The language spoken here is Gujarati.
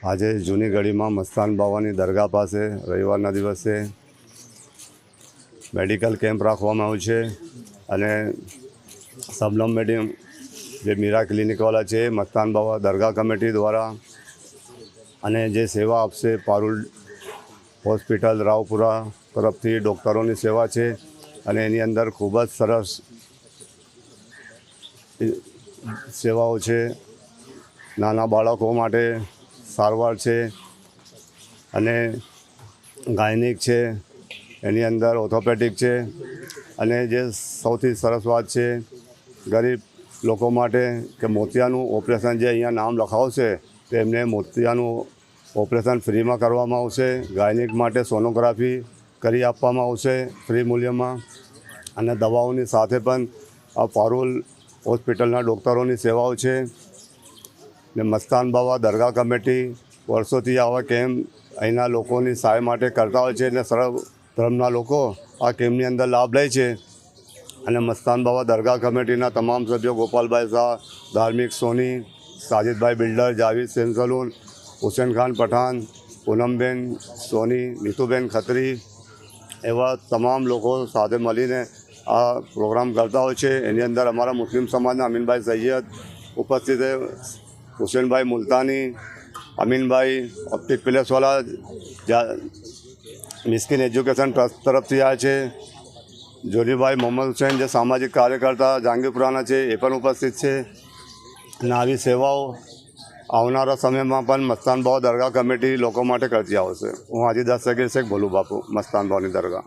આજે જૂની ગળીમાં મસ્તાન બાવાની દરગાહ પાસે રવિવારના દિવસે મેડિકલ કેમ્પ રાખવામાં આવ્યો છે અને સબલમ મેડિયમ જે મીરા ક્લિનિકવાળા છે મસ્તાન બાવા દરગાહ કમિટી દ્વારા અને જે સેવા આપશે પારુલ હોસ્પિટલ રાવપુરા તરફથી ડૉક્ટરોની સેવા છે અને એની અંદર ખૂબ જ સરસ સેવાઓ છે। નાના બાળકો માટે સારવાર છે અને ગાયનિક છે, એની અંદર ઓર્થોપેડિક છે અને જે સૌથી સરસ વાત છે ગરીબ લોકો માટે કે મોતિયાનું ઓપરેશન જે અહીંયા નામ લખાવશે તો એમને મોતિયાનું ઓપરેશન ફ્રીમાં કરવામાં આવશે। ગાયનિક માટે સોનોગ્રાફી કરી આપવામાં આવશે ફ્રી મૂલ્યમાં અને દવાઓની સાથે પણ આ પારુલ હોસ્પિટલના ડૉક્ટરોની સેવાઓ છે ને મસ્તાન બાવા દરગાહ કમિટી વર્ષોથી આવા કેમ્પ અહીંના લોકોની સહાય માટે કરતા હોય છે અને સર્વ ધર્મના લોકો આ કેમ્પની અંદર લાભ લે છે અને મસ્તાન બાવા દરગાહ કમિટીના તમામ સભ્યો ગોપાલભાઈ શાહ, ધાર્મિક સોની, સાજિદભાઈ બિલ્ડર, જાવેદ સેનસલૂન, હુસેન ખાન પઠાણ, પૂનમબેન સોની, નીતુબેન ખત્રી એવા તમામ લોકો સાથે મળીને આ પ્રોગ્રામ કરતા હોય છે। એની અંદર અમારા મુસ્લિમ સમાજના અમીનભાઈ સૈયદ ઉપસ્થિત છે, હુસેનભાઈ મુલતાની, Aminbhai optic પેલેસવાળા Miskin education trust તરફથી આવ્યા છે, જોલીભાઈ મોહમ્મદ હુસૈન જે સામાજિક કાર્યકર્તા જહાંગીરપુરાના છે એ પણ ઉપસ્થિત છે અને આવી સેવાઓ આવનારા સમયમાં પણ મસ્તાન બાવા દરગાહ કમિટી લોકો માટે કરતી આવશે। હું હાજી દાસ સગીર શેખ ભોલું બાપુ, મસ્તાન બાવાની દરગાહ।